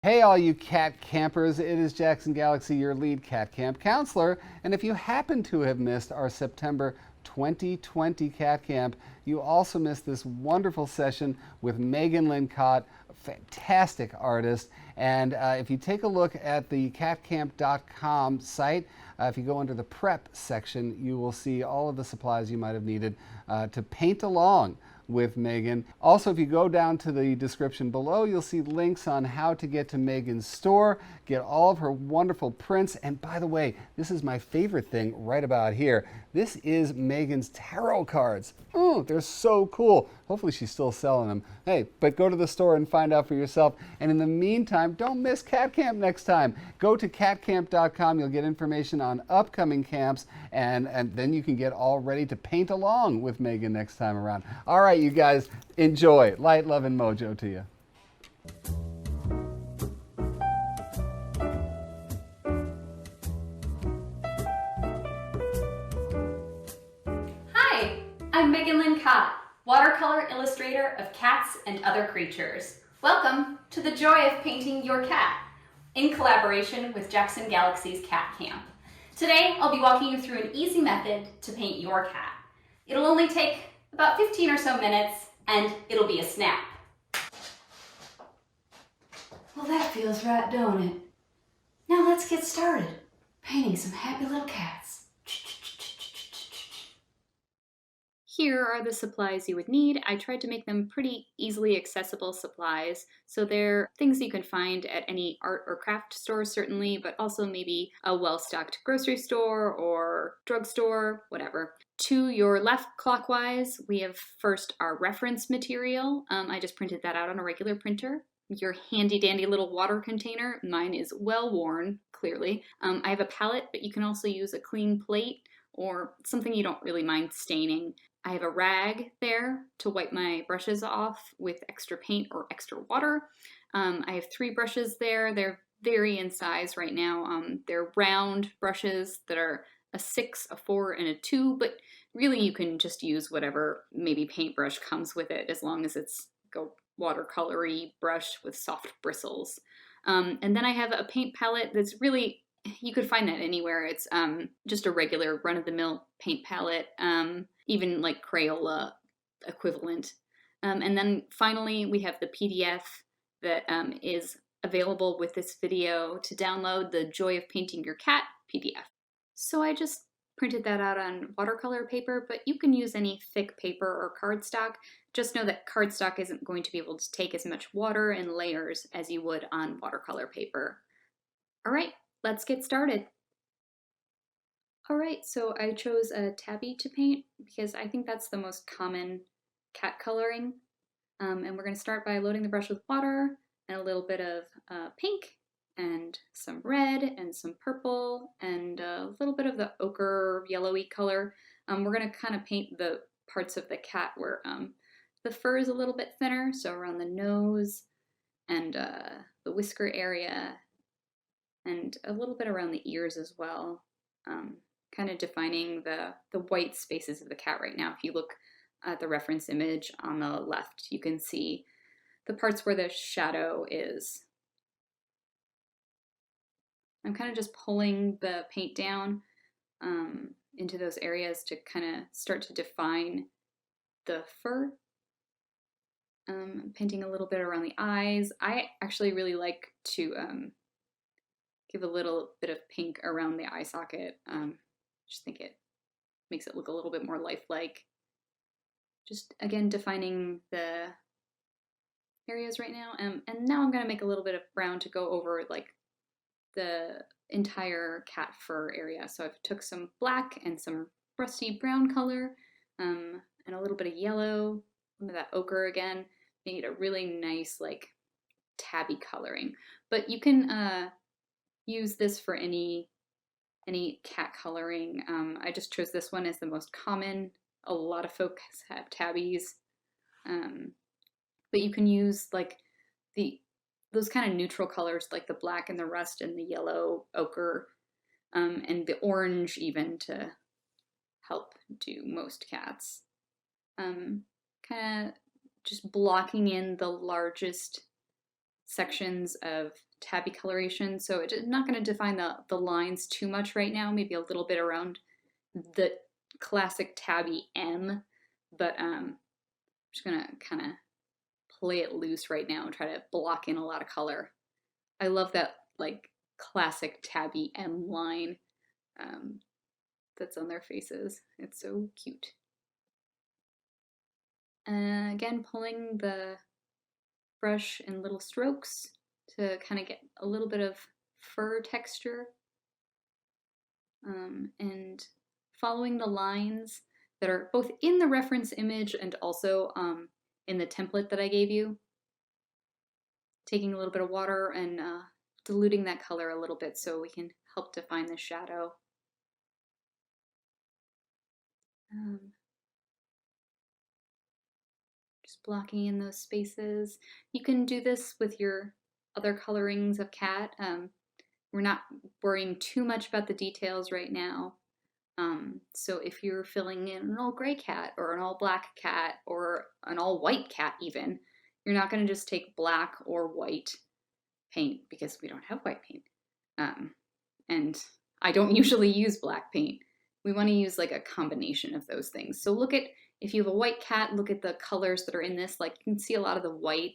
Hey, all you cat campers, it is Jackson Galaxy, your lead cat camp counselor. And if you happen to have missed our September 2020 cat camp, you also missed this wonderful session with Lynn Knott, a fantastic artist. And if you take a look at the catcamp.com site, if you go under the prep section, you will see all of the supplies you might have needed to paint along with Megan. Also, if you go down to the description below, you'll see links on how to get to Megan's store, get all of her wonderful prints. And by the way, this is my favorite thing right about here. This is Megan's tarot cards. They're so cool. Hopefully she's still selling them. Hey, but go to the store and find out for yourself. And in the meantime, don't miss Cat Camp next time. Go to catcamp.com. You'll get information on upcoming camps, and then you can get all ready to paint along with Megan next time around. All right, you guys, enjoy. Light, love, and mojo to you. Hi, I'm Lynn Knott, watercolor illustrator of cats and other creatures. Welcome to the joy of painting your cat, in collaboration with Jackson Galaxy's Cat Camp. Today, I'll be walking you through an easy method to paint your cat. It'll only take about 15 or so minutes, and it'll be a snap. Well, that feels right, don't it? Now let's get started painting some happy little cats. Here are the supplies you would need. I tried to make them pretty easily accessible supplies, so they're things you can find at any art or craft store certainly, but also maybe a well-stocked grocery store or drugstore, whatever. To your left clockwise, we have first our reference material. I just printed that out on a regular printer. Your handy dandy little water container. Mine is well worn, clearly. I have a palette, but you can also use a clean plate or something you don't really mind staining. I have a rag there to wipe my brushes off with extra paint or extra water. I have 3 brushes there. They're vary in size right now. They're round brushes that are a 6, a 4, and a 2, but really you can just use whatever maybe paintbrush comes with it as long as it's a watercolory brush with soft bristles. And then I have a paint palette that's really, you could find that anywhere. It's just a regular run-of-the-mill paint palette, even like Crayola equivalent. And then finally, we have the PDF that is available with this video to download, the Joy of Painting Your Cat PDF. So I just printed that out on watercolor paper, but you can use any thick paper or cardstock. Just know that cardstock isn't going to be able to take as much water and layers as you would on watercolor paper. All right, let's get started. All right, so I chose a tabby to paint because I think that's the most common cat coloring. And we're going to start by loading the brush with water and a little bit of pink and some red and some purple and a little bit of the ochre yellowy color. We're going to kind of paint the parts of the cat where the fur is a little bit thinner, so around the nose and the whisker area and a little bit around the ears as well. Kind of defining the white spaces of the cat right now. If you look at the reference image on the left, you can see the parts where the shadow is. I'm kind of just pulling the paint down into those areas to kind of start to define the fur. Painting a little bit around the eyes. I actually really like to give a little bit of pink around the eye socket. Just think it makes it look a little bit more lifelike. Just again defining the areas right now. And now I'm going to make a little bit of brown to go over like the entire cat fur area. So I took some black and some rusty brown color and a little bit of yellow, some of that ochre again, making it a really nice like tabby coloring. But you can use this for any cat coloring. I just chose this one as the most common. A lot of folks have tabbies, but you can use like those kind of neutral colors like the black and the rust and the yellow ochre and the orange even to help do most cats. Kind of just blocking in the largest sections of tabby coloration, so it's not going to define the lines too much right now, maybe a little bit around the classic tabby M, but I'm just going to kind of play it loose right now and try to block in a lot of color. I love that like classic tabby M line that's on their faces. It's so cute. Again, pulling the brush in little strokes to kind of get a little bit of fur texture, and following the lines that are both in the reference image and also in the template that I gave you. Taking a little bit of water and diluting that color a little bit so we can help define the shadow. Just blocking in those spaces. You can do this with your other colorings of cat. We're not worrying too much about the details right now. So if you're filling in an all gray cat or an all black cat or an all white cat even, you're not going to just take black or white paint because we don't have white paint. And I don't usually use black paint. We want to use like a combination of those things. So look at, if you have a white cat, look at the colors that are in this. Like you can see a lot of the white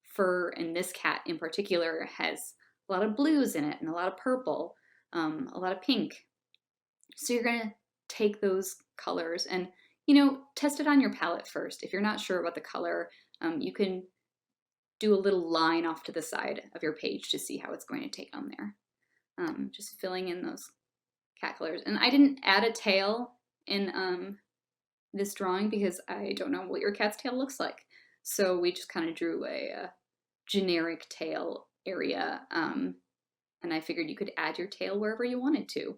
fur, and this cat in particular has a lot of blues in it and a lot of purple, a lot of pink. So you're going to take those colors and, you know, test it on your palette first. If you're not sure about the color, you can do a little line off to the side of your page to see how it's going to take on there. Just filling in those cat colors. And I didn't add a tail in this drawing because I don't know what your cat's tail looks like. So we just kind of drew a generic tail area. And I figured you could add your tail wherever you wanted to.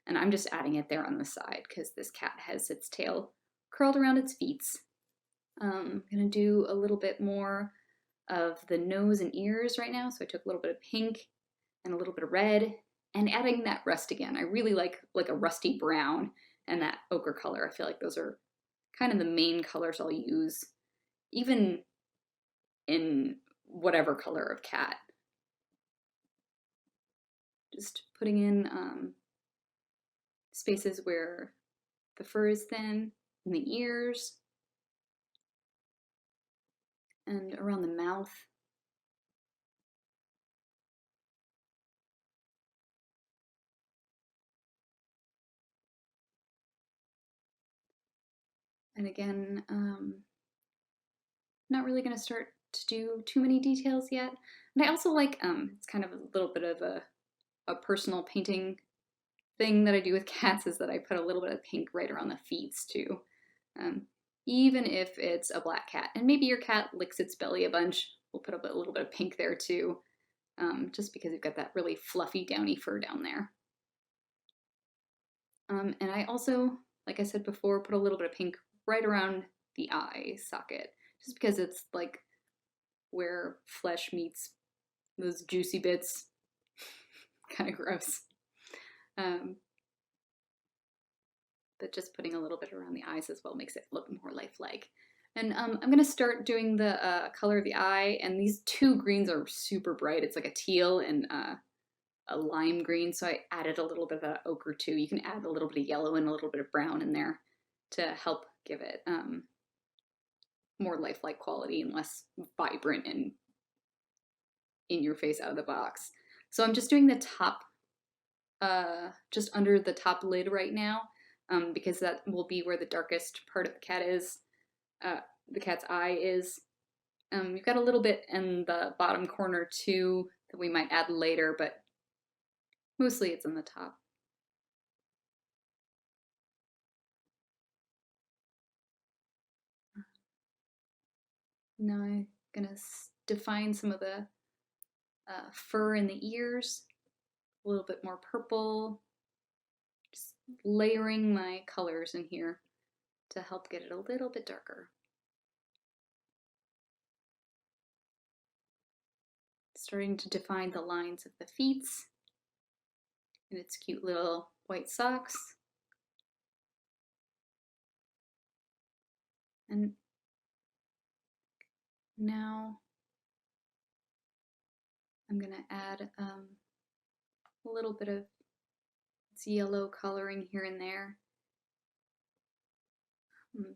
And I'm just adding it there on the side because this cat has its tail curled around its feet. I'm gonna do a little bit more of the nose and ears right now. So I took a little bit of pink and a little bit of red and adding that rust again. I really like a rusty brown and that ochre color. I feel like those are kind of the main colors I'll use, even in whatever color of cat. Just putting in spaces where the fur is thin, in the ears, and around the mouth. And again, not really going to start to do too many details yet. And I also like, it's kind of a little bit of a personal painting thing that I do with cats is that I put a little bit of pink right around the feet too. Even if it's a black cat. And maybe your cat licks its belly a bunch, we'll put a little bit of pink there too, just because you've got that really fluffy downy fur down there. And I also, like I said before, put a little bit of pink right around the eye socket, just because it's like where flesh meets those juicy bits. Kind of gross. But just putting a little bit around the eyes as well makes it look more lifelike. And I'm going to start doing the color of the eye, and these two greens are super bright. It's like a teal and a lime green, so I added a little bit of that ochre too. You can add a little bit of yellow and a little bit of brown in there to help give it more lifelike quality and less vibrant and in your face out of the box. So I'm just doing the top, just under the top lid right now, because that will be where the darkest part of the cat is, the cat's eye is. We've got a little bit in the bottom corner too that we might add later, but mostly it's in the top. Now I'm gonna define some of the fur in the ears, a little bit more purple, just layering my colors in here to help get it a little bit darker. Starting to define the lines of the feet and its cute little white socks. And now I'm going to add a little bit of yellow coloring here and there.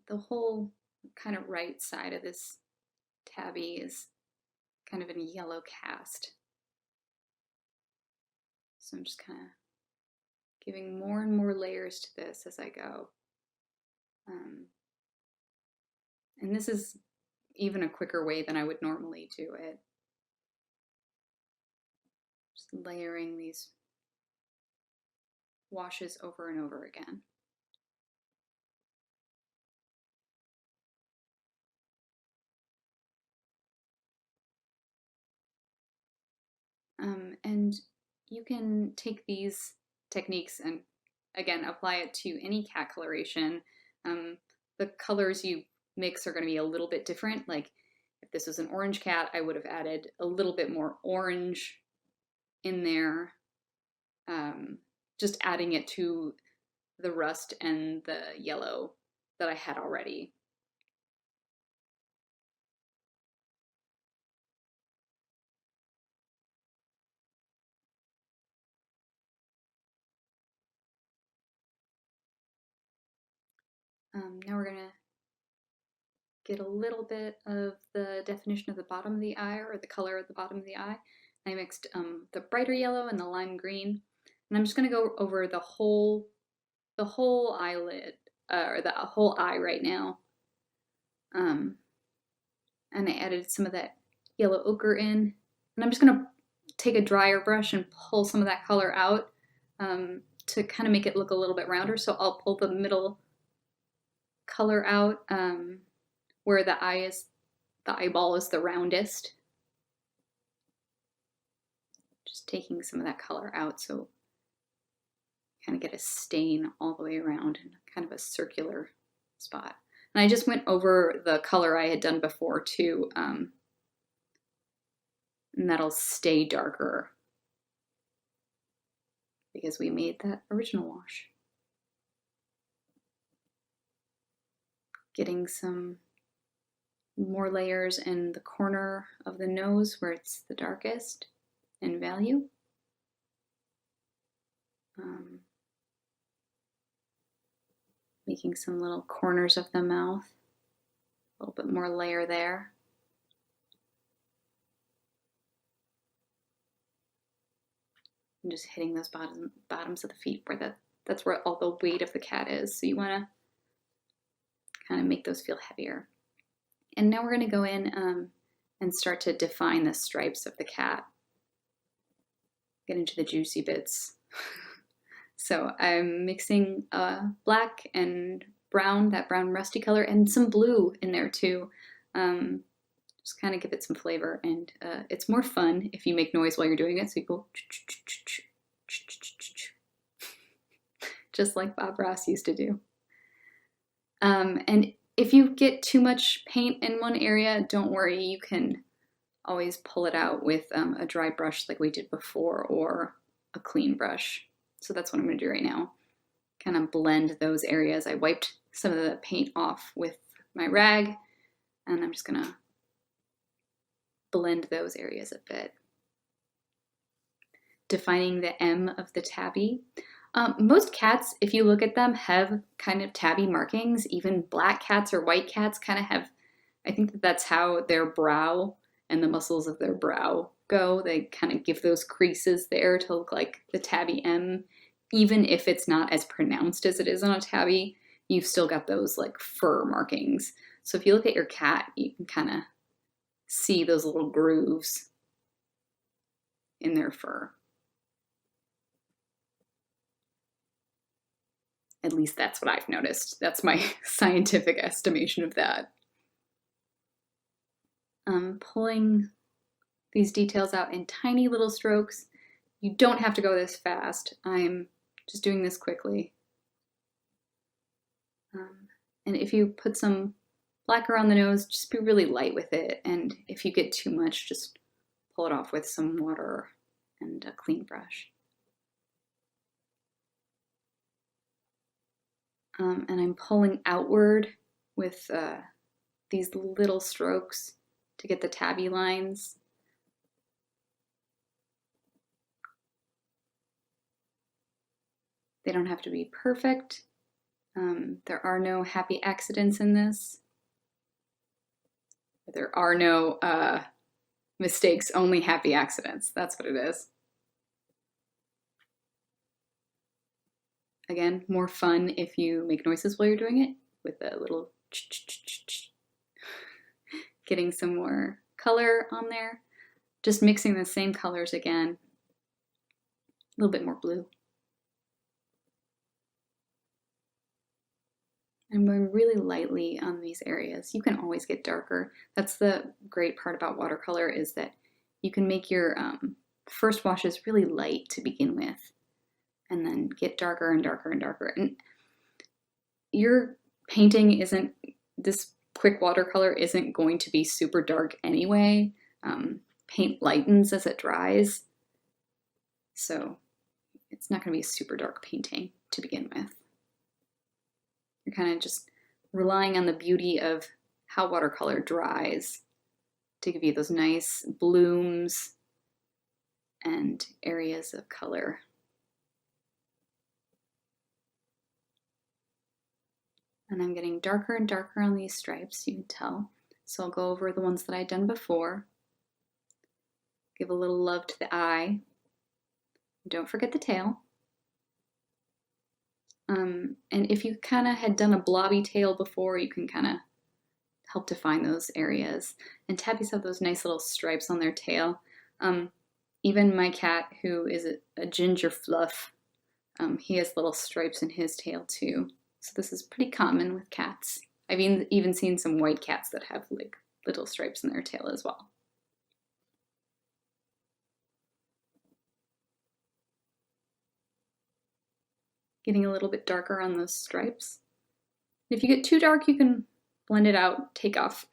The whole kind of right side of this tabby is kind of in a yellow cast. So I'm just kind of giving more and more layers to this as I go. And this is even a quicker way than I would normally do it. Just layering these washes over and over again. And you can take these techniques and again apply it to any cat coloration. The colors you mix are going to be a little bit different. Like if this was an orange cat, I would have added a little bit more orange in there, just adding it to the rust and the yellow that I had already. Now we're going to get a little bit of the definition of the bottom of the eye, or the color at the bottom of the eye. I mixed the brighter yellow and the lime green, and I'm just going to go over the whole eyelid, or the whole eye right now. And I added some of that yellow ochre in, and I'm just going to take a drier brush and pull some of that color out to kind of make it look a little bit rounder. So I'll pull the middle color out where the eyeball is the roundest. Just taking some of that color out so kind of get a stain all the way around in kind of a circular spot. And I just went over the color I had done before too, and that'll stay darker because we made that original wash. Getting some more layers in the corner of the nose where it's the darkest in value. Making some little corners of the mouth, a little bit more layer there. And just hitting those bottoms of the feet where that's where all the weight of the cat is. So you want to kind of make those feel heavier. And now we're going to go in and start to define the stripes of the cat. Get into the juicy bits. So I'm mixing black and brown, that brown rusty color, and some blue in there too. Just kind of give it some flavor, and it's more fun if you make noise while you're doing it. So you go just like Bob Ross used to do. And if you get too much paint in one area, don't worry, you can always pull it out with a dry brush like we did before, or a clean brush. So that's what I'm going to do right now. Kind of blend those areas. I wiped some of the paint off with my rag, and I'm just going to blend those areas a bit. Defining the M of the tabby. Most cats, if you look at them, have kind of tabby markings. Even black cats or white cats kind of have, I think that's how their brow and the muscles of their brow go. They kind of give those creases there to look like the tabby M. Even if it's not as pronounced as it is on a tabby, you've still got those like fur markings. So if you look at your cat, you can kind of see those little grooves in their fur. At least that's what I've noticed. That's my scientific estimation of that. Pulling these details out in tiny little strokes. You don't have to go this fast. I'm just doing this quickly. And if you put some black around the nose, just be really light with it. And if you get too much, just pull it off with some water and a clean brush. And I'm pulling outward with these little strokes to get the tabby lines. They don't have to be perfect. There are no happy accidents in this. There are no mistakes, only happy accidents. That's what it is. Again, more fun if you make noises while you're doing it with a little getting some more color on there. Just mixing the same colors again. A little bit more blue. I'm going really lightly on these areas. You can always get darker. That's the great part about watercolor, is that you can make your first washes really light to begin with, and then get darker and darker and darker. And your painting isn't, this quick watercolor isn't going to be super dark anyway. Paint lightens as it dries, so it's not going to be a super dark painting to begin with. You're kind of just relying on the beauty of how watercolor dries to give you those nice blooms and areas of color. And I'm getting darker and darker on these stripes, you can tell. So I'll go over the ones that I'd done before. Give a little love to the eye. Don't forget the tail. And if you kind of had done a blobby tail before, you can kind of help define those areas. And tabbies have those nice little stripes on their tail. Even my cat, who is a ginger fluff, he has little stripes in his tail too. So this is pretty common with cats. I've even seen some white cats that have like little stripes in their tail as well. Getting a little bit darker on those stripes. If you get too dark, you can blend it out, take off,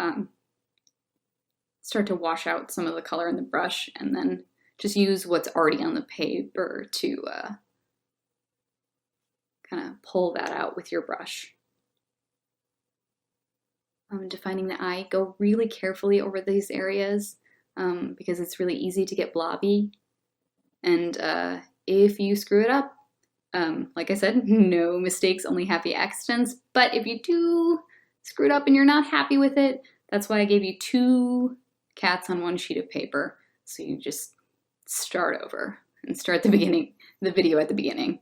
start to wash out some of the color in the brush, and then just use what's already on the paper to kind of pull that out with your brush. Defining the eye, go really carefully over these areas because it's really easy to get blobby. And if you screw it up, like I said, no mistakes, only happy accidents. But if you do screw it up and you're not happy with it, that's why I gave you 2 cats on 1 sheet of paper. So you just start over and start the video at the beginning.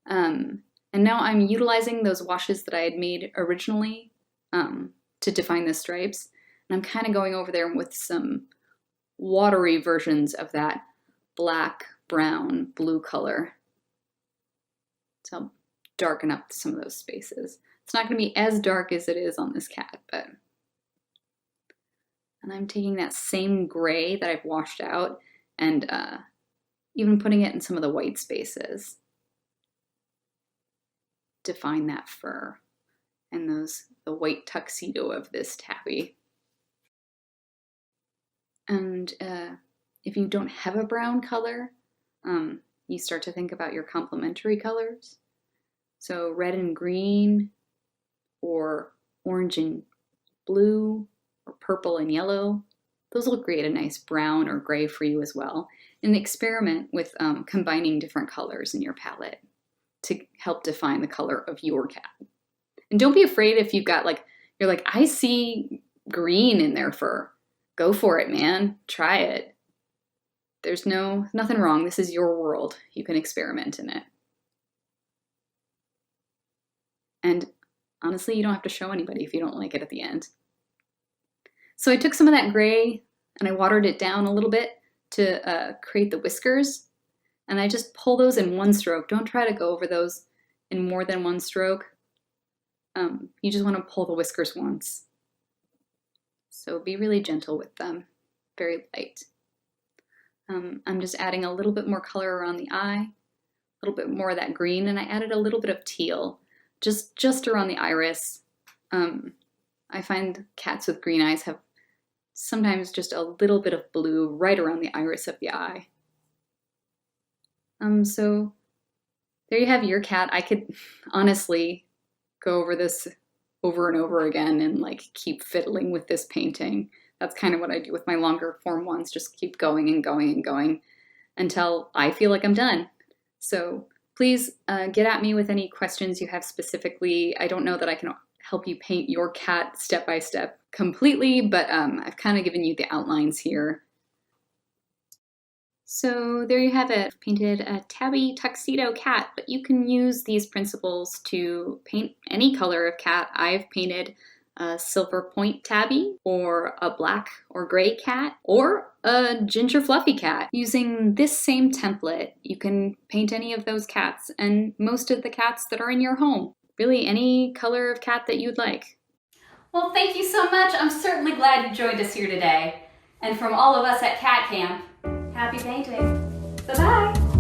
And now I'm utilizing those washes that I had made originally to define the stripes. And I'm kind of going over there with some watery versions of that black, brown, blue color to help darken up some of those spaces. It's not going to be as dark as it is on this cat, but... And I'm taking that same gray that I've washed out and even putting it in some of the white spaces. Define that fur and the white tuxedo of this tabby. And if you don't have a brown color, you start to think about your complementary colors. So red and green, or orange and blue, or purple and yellow. Those will create a nice brown or gray for you as well. And experiment with combining different colors in your palette to help define the color of your cat. And don't be afraid if you've got you're like, I see green in their fur. Go for it, man. Try it. There's nothing wrong. This is your world. You can experiment in it. And honestly, you don't have to show anybody if you don't like it at the end. So I took some of that gray and I watered it down a little bit to create the whiskers. And I just pull those in one stroke. Don't try to go over those in more than one stroke. You just want to pull the whiskers once. So be really gentle with them, very light. I'm just adding a little bit more color around the eye, a little bit more of that green, and I added a little bit of teal, just around the iris. I find cats with green eyes have sometimes just a little bit of blue right around the iris of the eye. So there you have your cat. I could honestly go over this over and over again and keep fiddling with this painting. That's kind of what I do with my longer form ones, just keep going and going and going until I feel like I'm done. So Please get at me with any questions you have specifically. I don't know that I can help you paint your cat step by step completely, but I've kind of given you the outlines here. So there you have it. I've painted a tabby tuxedo cat, but you can use these principles to paint any color of cat. I've painted a silver point tabby, or a black or gray cat, or a ginger fluffy cat. Using this same template, you can paint any of those cats and most of the cats that are in your home. Really any color of cat that you'd like. Well, thank you so much. I'm certainly glad you joined us here today. And from all of us at Cat Camp, happy painting. Bye-bye.